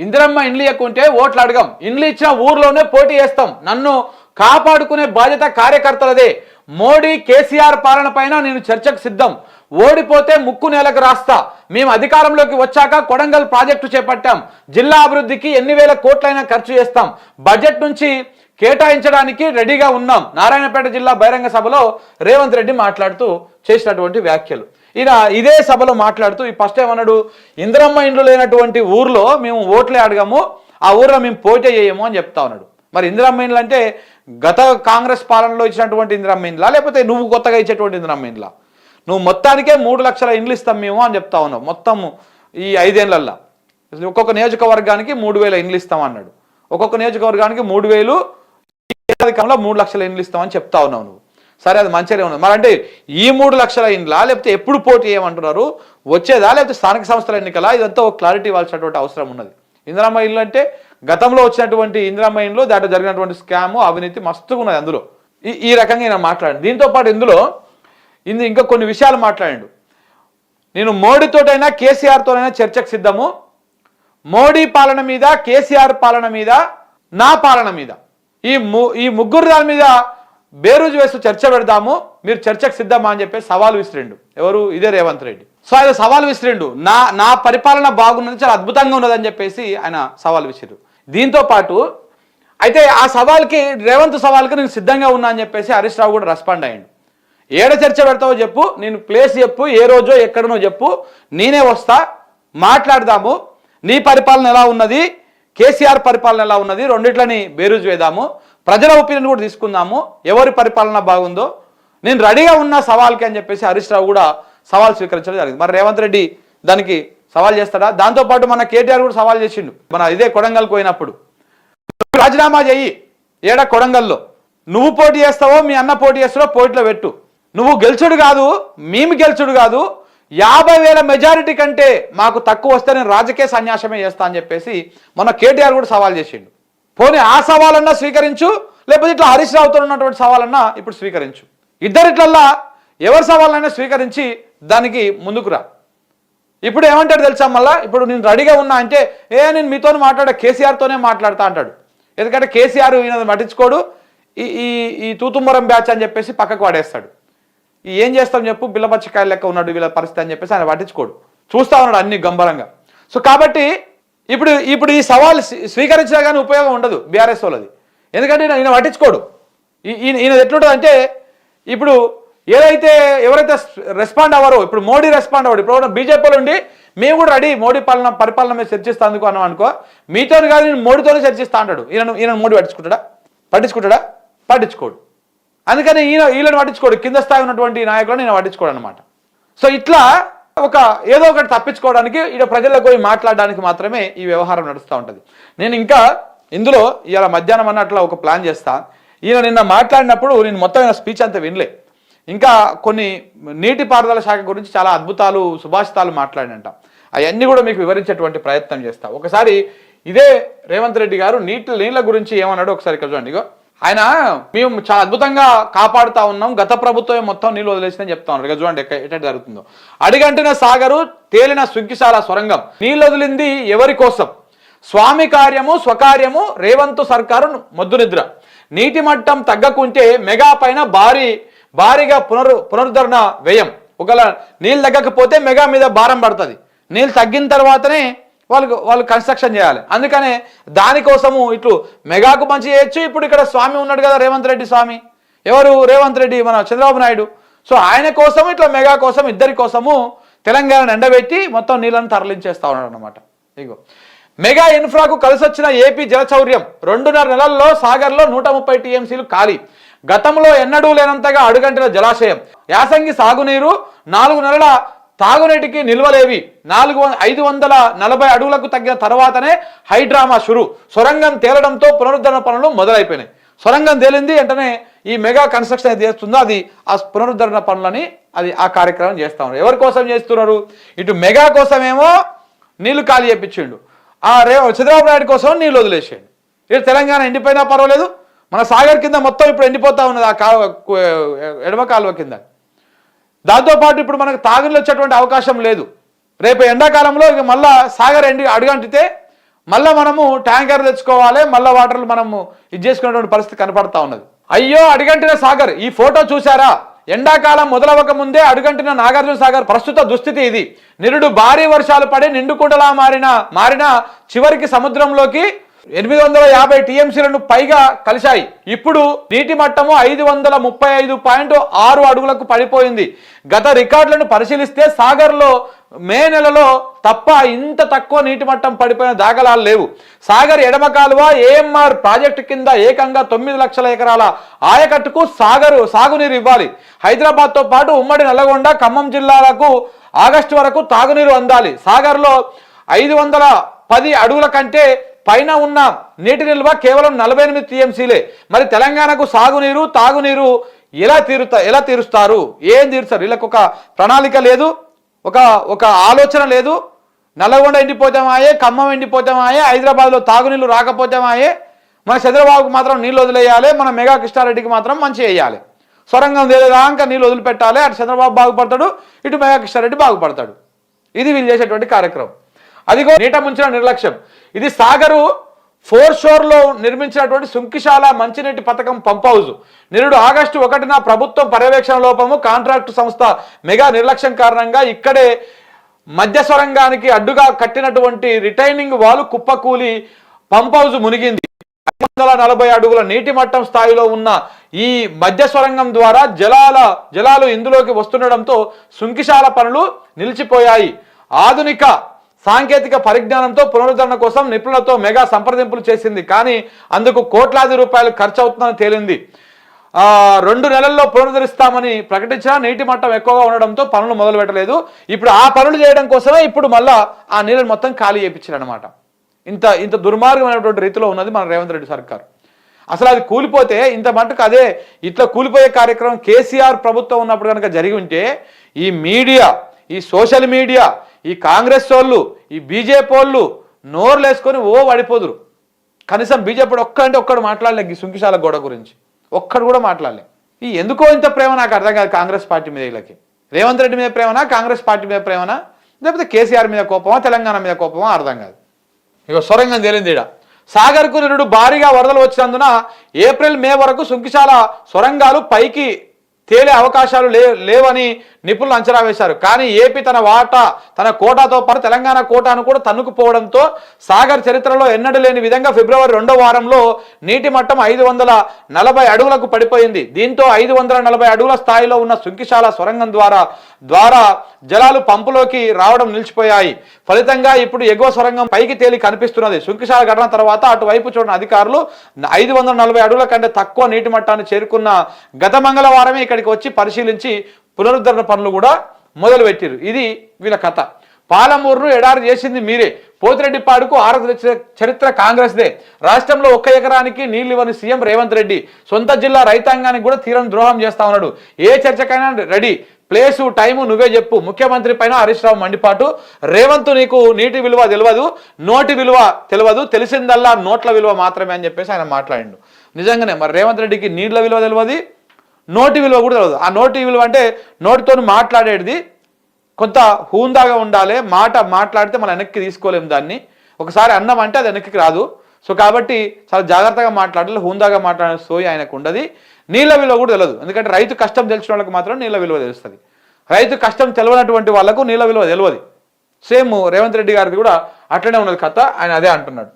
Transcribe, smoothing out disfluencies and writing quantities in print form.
ఇందిరమ్మ ఇండ్లు ఎక్కుంటే ఓట్లు అడగం, ఇండ్లు ఇచ్చిన ఊర్లోనే పోటీ చేస్తాం. నన్ను కాపాడుకునే బాధ్యత కార్యకర్తలదే. మోడీ కేసీఆర్ పాలన పైన నేను చర్చకు సిద్ధం. ఓడిపోతే ముక్కు నేలకు రాస్తా. మేము అధికారంలోకి వచ్చాక కొడంగల్ ప్రాజెక్టు చేపట్టాం. జిల్లా అభివృద్ధికి ఎన్ని వేల కోట్లైనా ఖర్చు చేస్తాం. బడ్జెట్ నుంచి కేటాయించడానికి రెడీగా ఉన్నాం. నారాయణపేట జిల్లా బహిరంగ సభలో రేవంత్ రెడ్డి మాట్లాడుతూ చేసినటువంటి వ్యాఖ్యలు. ఈయన ఇదే సభలో మాట్లాడుతూ ఈ ఫస్ట్ ఏమన్నాడు, ఇందిరమ్మ ఇండ్లు లేనటువంటి ఊర్లో మేము ఓట్లే అడగము, ఆ ఊర్లో మేము పోటీ చేయము అని చెప్తా ఉన్నాడు. మరి ఇందిరమ్మ ఇండ్లు అంటే గత కాంగ్రెస్ పాలనలో ఇచ్చినటువంటి ఇందిరమ్మ ఇండ్లా, లేకపోతే నువ్వు కొత్తగా ఇచ్చేటువంటి ఇందిరమ్మ ఇండ్లా? నువ్వు మొత్తానికే 3 లక్షల ఇండ్లు ఇస్తాం మేము అని చెప్తా ఉన్నావు. మొత్తం ఈ 5 ఏళ్లల్లో ఒక్కొక్క నియోజకవర్గానికి 3,000 ఇండ్లు ఇస్తాం అన్నాడు. ఒక్కొక్క నియోజకవర్గానికి 3,000, 3 లక్షల ఇండ్లు ఇస్తామని చెప్తా ఉన్నావు నువ్వు. సరే, అది మంచిగానే ఉన్నది. మరి అంటే ఈ 3 లక్షల ఇండ్లా, లేకపోతే ఎప్పుడు పోటీ చేయమంటున్నారు, వచ్చేదా లేకపోతే స్థానిక సంస్థల ఎన్నికలా? ఇదంతా ఒక క్లారిటీ ఇవ్వాల్సినటువంటి అవసరం ఉన్నది. ఇందిరమ్మ ఇల్లు అంటే గతంలో వచ్చినటువంటి ఇందిరమ్మ ఇండ్లు, దాంట్లో జరిగినటువంటి స్కాము, అవినీతి మస్తుగా ఉన్నది అందులో. ఈ రకంగా నేను మాట్లాడాను. దీంతో పాటు ఇందులో ఇంకా కొన్ని విషయాలు మాట్లాడాడు. నేను మోడీతోటైనా కేసీఆర్తోనైనా చర్చకు సిద్ధము. మోడీ పాలన మీద, కేసీఆర్ పాలన మీద, నా పాలన మీద, ఈ ముగ్గురు దాని మీద బేరుజు వేస్తూ చర్చ పెడదాము, మీరు చర్చకు సిద్ధమా అని చెప్పి సవాల్ విసిరిండు. ఎవరు? ఇదే రేవంత్ రెడ్డి. సో ఆయన సవాల్ విసిరిండు. నా పరిపాలన బాగున్నది, చాలా అద్భుతంగా ఉన్నదని చెప్పేసి ఆయన సవాల్ విసిరు. దీంతో పాటు అయితే ఆ సవాల్కి, రేవంత్ సవాల్కి నేను సిద్ధంగా ఉన్నా అని చెప్పేసి హరీష్ రావు కూడా రెస్పాండ్ అయ్యిండు. ఏడ చర్చ పెడతావో చెప్పు, నేను ప్లేస్ చెప్పు, ఏ రోజో ఎక్కడనో చెప్పు, నేనే వస్తా, మాట్లాడదాము. నీ పరిపాలన ఎలా ఉన్నది, కేసీఆర్ పరిపాలన ఎలా ఉన్నది, రెండిట్లని బేరుజు వేద్దాము, ప్రజల ఒపీనియన్ కూడా తీసుకుందాము, ఎవరి పరిపాలన బాగుందో. నేను రెడీగా ఉన్న సవాల్కి అని చెప్పేసి హరీష్ రావు కూడా సవాల్ స్వీకరించడం జరిగింది. మరి రేవంత్ రెడ్డి దానికి సవాల్ చేస్తాడా? దాంతోపాటు మన కేటీఆర్ కూడా సవాల్ చేసిండు. మన ఇదే కొడంగల్కి పోయినప్పుడు, రాజీనామా చెయ్యి, ఏడా కొడంగల్లో నువ్వు పోటీ చేస్తావో మీ అన్న పోటీ చేస్తావో పోటీలో పెట్టు, నువ్వు గెలుచుడు కాదు, మేము గెలుచుడు కాదు, 50,000 మెజారిటీ కంటే మాకు తక్కువ వస్తే నేను రాజకీయ సన్యాసమే చేస్తా అని చెప్పేసి మన కేటీఆర్ కూడా సవాల్ చేసిండు. పోనీ ఆ సవాలన్నా స్వీకరించు, లేకపోతే ఇట్లా హరీష్ రావుతో ఉన్నటువంటి సవాలన్నా ఇప్పుడు స్వీకరించు. ఇద్దరిట్లల్లా ఎవరి సవాలైనా స్వీకరించి దానికి ముందుకు రా. ఇప్పుడు ఏమంటాడు తెలుసా? మళ్ళా ఇప్పుడు నేను రెడీగా ఉన్నా అంటే, నేను మీతో మాట్లాడా, కేసీఆర్తోనే మాట్లాడతా అంటాడు. ఎందుకంటే కేసీఆర్ ఈయన పట్టించుకోడు, ఈ తూతుమ్మరం బ్యాచ్ అని చెప్పేసి పక్కకు పడేస్తాడు. ఏం చేస్తాం చెప్పు, బిల్లపచ్చకాయలు లెక్క ఉన్నాడు వీళ్ళ పరిస్థితి అని చెప్పేసి ఆయన పట్టించుకోడు, చూస్తా ఉన్నాడు అన్ని గంభీరంగా. సో కాబట్టి ఇప్పుడు ఈ సవాల్ స్వీకరించినా కానీ ఉపయోగం ఉండదు బీఆర్ఎస్ వాళ్ళది. ఎందుకంటే ఈయన పట్టించుకోడు. ఈయన ఎట్లుంటుంది అంటే, ఇప్పుడు ఎవరైతే రెస్పాండ్ అవ్వరో, ఇప్పుడు మోడీ రెస్పాండ్ అవ్వడు. ఇప్పుడు బీజేపీలో ఉండి మేము కూడా రెడీ మోడీ పరిపాలన మీద చర్చిస్తా అందుకు అన్నాం అనుకో, మీతో కాదు నేను మోడీతోనే చర్చిస్తా అంటాడు. ఈయన మోడీ పట్టించుకోడు. అందుకని వీళ్ళని పట్టించుకోడు, కింద స్థాయి ఉన్నటువంటి నాయకులను ఈయన పట్టించుకోడు అనమాట. సో ఇట్లా ఏదో ఒకటి తప్పించుకోవడానికి, ఇక్కడ ప్రజలకు పోయి మాట్లాడడానికి మాత్రమే ఈ వ్యవహారం నడుస్తూ ఉంటుంది. నేను ఇంకా ఇందులో ఇవాళ మధ్యాహ్నం అన్నట్లా ఒక ప్లాన్ చేస్తా. ఈయన నిన్న మాట్లాడినప్పుడు నేను మొత్తం స్పీచ్ అంతా వినలే. ఇంకా కొన్ని నీటిపారుదల శాఖ గురించి చాలా అద్భుతాలు, సుభాషితాలు మాట్లాడినంట. అవన్నీ కూడా మీకు వివరించేటువంటి ప్రయత్నం చేస్తా. ఒకసారి ఇదే రేవంత్ రెడ్డి గారు నీళ్ళ గురించి ఏమన్నాడు ఒకసారి ఇక్కడ చూడండి. ఆయన మేము చాలా అద్భుతంగా కాపాడుతా ఉన్నాం, గత ప్రభుత్వం మొత్తం నీళ్ళు వదిలేసిందని చెప్తా ఉన్నారు. ఇక చూడండి ఎట్లా జరుగుతుందో. అడిగంటిన సాగరు, తేలిన సుంకిశాల సొరంగం, నీళ్ళు వదిలింది ఎవరి కోసం? స్వామి కార్యము స్వకార్యము, రేవంత్ సర్కారు మొద్దు నిద్ర. నీటి మట్టం తగ్గకుంటే మెగా పైన భారీగా పునరుద్ధరణ వ్యయం. ఒకవేళ నీళ్ళు తగ్గకపోతే మెగా మీద భారం పడుతుంది. నీళ్ళు తగ్గిన తర్వాతనే వాళ్ళు కన్స్ట్రక్షన్ చేయాలి. అందుకనే దానికోసము ఇట్లు మెగాకు మంచి చేయొచ్చు. ఇప్పుడు ఇక్కడ స్వామి ఉన్నాడు కదా, రేవంత్ రెడ్డి స్వామి. ఎవరు? రేవంత్ రెడ్డి, మన చంద్రబాబు నాయుడు. సో ఆయన కోసం, ఇట్లా మెగా కోసం, ఇద్దరి కోసము తెలంగాణను ఎండబెట్టి మొత్తం నీళ్ళని తరలించేస్తా ఉన్నాడు అనమాట. ఇగో మెగా ఇన్ఫ్రాకు కలిసొచ్చిన ఏపీ జలచౌర్యం. 2.5 నెలల్లో సాగర్లో 130 టీఎంసీలు ఖాళీ. గతంలో ఎన్నడూ లేనంతగా అడుగంటిన జలాశయం. యాసంగి సాగునీరు, 4 నెలల తాగునీటికి నిల్వలేవి. 540 అడుగులకు తగ్గిన తర్వాతనే హైడ్రామా షురు. సొరంగం తేలడంతో పునరుద్ధరణ పనులు మొదలైపోయినాయి. సొరంగం తేలింది వెంటనే ఈ మెగా కన్స్ట్రక్షన్ ఏది చేస్తుందో అది ఆ పునరుద్ధరణ పనులని ఆ కార్యక్రమం చేస్తా ఉన్నారు. ఎవరి కోసం చేస్తున్నారు? ఇటు మెగా కోసమేమో నీళ్లు ఖాళీ చేయించిండు, చంద్రబాబు నాయుడు కోసం నీళ్ళు వదిలేసాడు. ఇటు తెలంగాణ ఎండిపోయినా పర్వాలేదు, మన సాగర్ కింద మొత్తం ఇప్పుడు ఎండిపోతా ఉన్నది ఆ ఎడమ కాలువ కింద. దాంతోపాటు ఇప్పుడు మనకు తాగునీళ్ళు వచ్చేటువంటి అవకాశం లేదు. రేపు ఎండాకాలంలో ఇక మళ్ళా సాగర్ అడుగంటితే మళ్ళీ మనము ట్యాంకర్ తెచ్చుకోవాలి, మళ్ళీ వాటర్లు మనము ఇది చేసుకునేటువంటి పరిస్థితి కనపడతా ఉన్నది. అయ్యో అడుగంటిన సాగర్, ఈ ఫోటో చూసారా? ఎండాకాలం మొదలవక ముందే అడుగంటిన నాగార్జున సాగర్ ప్రస్తుత దుస్థితి ఇది. నిరుడు భారీ వర్షాలు పడి నిండుకుండలా మారిన చివరికి సముద్రంలోకి 850 టీఎంసీలను పైగా కలిశాయి. ఇప్పుడు నీటి మట్టము 535.6 అడుగులకు పడిపోయింది. గత రికార్డులను పరిశీలిస్తే సాగర్లో మే నెలలో తప్ప ఇంత తక్కువ నీటి మట్టం పడిపోయిన దాఖలాలు లేవు. సాగర్ ఎడమ కాలువ ఏఎంఆర్ ప్రాజెక్టు కింద ఏకంగా 9 లక్షల ఎకరాల ఆయకట్టుకు సాగునీరు ఇవ్వాలి. హైదరాబాద్తో పాటు ఉమ్మడి నల్లగొండ, ఖమ్మం జిల్లాలకు ఆగస్టు వరకు తాగునీరు అందాలి. సాగర్లో 510 అడుగుల కంటే పైన ఉన్న నీటి నిల్వ కేవలం 48 టీఎంసీలే. మరి తెలంగాణకు సాగునీరు తాగునీరు ఎలా తీరుస్తారు? ఏం తీరుస్తారు? వీళ్ళకు ఒక ప్రణాళిక లేదు, ఒక ఆలోచన లేదు. నల్లగొండ ఎండిపోతామాయే, ఖమ్మం ఎండిపోతామాయే, హైదరాబాద్లో తాగునీళ్ళు రాకపోతామాయే. మన చంద్రబాబుకు మాత్రం నీళ్ళు వదిలేయాలి, మన మెగా కృష్ణారెడ్డికి మాత్రం మంచి వేయాలి. సొరంగం తేలేదాకా నీళ్ళు వదిలిపెట్టాలి. అటు చంద్రబాబు బాగుపడతాడు, ఇటు మెగా కృష్ణారెడ్డి బాగుపడతాడు. ఇది వీళ్ళు చేసేటువంటి కార్యక్రమం. అదిగో నీట ముంచిన నిర్లక్ష్యం. ఇది సాగరు ఫోర్షోర్లో నిర్మించినటువంటి సుంకిశాల మంచినీటి పథకం పంప్ హౌజ్. నిరుడు ఆగస్టు 1న ప్రభుత్వం పర్యవేక్షణ లోపము, కాంట్రాక్టు సంస్థ మెగా నిర్లక్ష్యం కారణంగా ఇక్కడే మధ్య సొరంగానికి అడ్డుగా కట్టినటువంటి రిటైనింగ్ వాల్ కుప్పకూలి పంప్ హౌజ్ మునిగింది. 540 అడుగుల నీటి మట్టం స్థాయిలో ఉన్న ఈ మధ్య సొరంగం ద్వారా జలాలు ఇందులోకి వస్తుండడంతో సుంకిశాల పనులు నిలిచిపోయాయి. ఆధునిక సాంకేతిక పరిజ్ఞానంతో పునరుద్ధరణ కోసం నిపుణులతో మెగా సంప్రదింపులు చేసింది. కానీ అందుకు కోట్లాది రూపాయలు ఖర్చు అవుతుందని తేలింది. 2 నెలల్లో పునరుద్ధరిస్తామని ప్రకటించినా నీటి మట్టం ఎక్కువగా ఉండడంతో పనులు మొదలు పెట్టలేదు. ఇప్పుడు ఆ పనులు చేయడం కోసమే ఇప్పుడు మళ్ళా ఆ నీళ్ళని మొత్తం ఖాళీ చేయించారు అనమాట. ఇంత దుర్మార్గమైనటువంటి రీతిలో ఉన్నది మన రేవంత్ రెడ్డి సర్కార్. అసలు అది కూలిపోతే ఇంత మట్టుకు అదే ఇట్లా కూలిపోయే కార్యక్రమం కేసీఆర్ ప్రభుత్వం ఉన్నప్పుడు కనుక జరిగి ఉంటే ఈ మీడియా, ఈ సోషల్ మీడియా, ఈ కాంగ్రెస్ వాళ్ళు, ఈ బీజేపీ వాళ్ళు నోర్లు వేసుకొని పడిపోదురు. కనీసం బీజేపీ ఒక్కడు మాట్లాడలేదు ఈ సుంకిశాల గోడ గురించి, ఒక్కడు కూడా మాట్లాడలేదు. ఈ ఎందుకో ఇంత ప్రేమ నాకు అర్థం కాదు కాంగ్రెస్ పార్టీ మీద. వీళ్ళకి రేవంత్ రెడ్డి మీద ప్రేమనా, కాంగ్రెస్ పార్టీ మీద ప్రేమనా, లేకపోతే కేసీఆర్ మీద కోపమా, తెలంగాణ మీద కోపమా అర్థం కాదు. ఇక సొరంగం తేలింది. సాగర్కు నిరుడు భారీగా వరదలు వచ్చినందున ఏప్రిల్ మే వరకు సుంకిశాల సొరంగాలు పైకి తేలే అవకాశాలు లేవని నిపుణులు అంచనా వేశారు. కానీ ఏపీ తన కోటాతో పాటు తెలంగాణ కోటాను కూడా తన్నుకుపోవడంతో సాగర్ చరిత్రలో ఎన్నడూ లేని విధంగా ఫిబ్రవరి 2వ వారంలో నీటి మట్టం 540 అడుగులకు పడిపోయింది. దీంతో 540 అడుగుల స్థాయిలో ఉన్న సుంకిశాల సొరంగం ద్వారా జలాలు పంపులోకి రావడం నిలిచిపోయాయి. ఫలితంగా ఇప్పుడు ఎగువ సొరంగం పైకి తేలి కనిపిస్తున్నది. సుంకిశాల ఘటన తర్వాత అటువైపు చూడని అధికారులు 540 అడుగుల కంటే తక్కువ నీటి మట్టాన్ని చేరుకున్న గత మంగళవారమే ఇక్కడికి వచ్చి పరిశీలించి పునరుద్ధరణ పనులు కూడా మొదలుపెట్టారు. ఇది వీళ్ళ కథ. పాలమూరును ఎడారి చేసింది మీరే. పోతిరెడ్డిపాడుకు ఆరవ చరిత్ర కాంగ్రెస్దే. రాష్ట్రంలో 1 ఎకరానికి నీళ్లు ఇవ్వని సీఎం రేవంత్ రెడ్డి సొంత జిల్లా రైతాంగానికి కూడా తీరని ద్రోహం చేస్తా ఉన్నాడు. ఏ చర్చకైనా రెడీ, ప్లేసు టైము నువ్వే చెప్పు. ముఖ్యమంత్రి పైన హరీష్ రావు మండిపాటు. రేవంత్ నీకు నీటి విలువ తెలియదు, నోటి విలువ తెలియదు, తెలిసిందల్లా నోట్ల విలువ మాత్రమే అని చెప్పేసి ఆయన మాట్లాడిండు. నిజంగానే మరి రేవంత్ రెడ్డికి నీళ్ల విలువ తెలియదు, నోటి విలువ కూడా తెలియదు. ఆ నోటి విలువ అంటే నోటితో మాట్లాడేది కొంత హూందాగా ఉండాలి. మాట్లాడితే మనం వెనక్కి తీసుకోలేము దాన్ని. ఒకసారి అన్నం అంటే అది వెనక్కి రాదు. సో కాబట్టి చాలా జాగ్రత్తగా మాట్లాడాలి, హూందాగా మాట్లాడే సోయి ఆయనకు ఉండదు. నీళ్ళ విలువ కూడా తెలియదు. ఎందుకంటే రైతు కష్టం తెలిసిన వాళ్ళకి మాత్రం నీళ్ళ విలువ తెలుస్తుంది. రైతు కష్టం తెలియనటువంటి వాళ్ళకు నీళ్ళ విలువ తెలియదు. సేమ్ రేవంత్ రెడ్డి గారిది కూడా అట్లనే ఉన్నది కథ. ఆయన అదే అంటున్నాడు.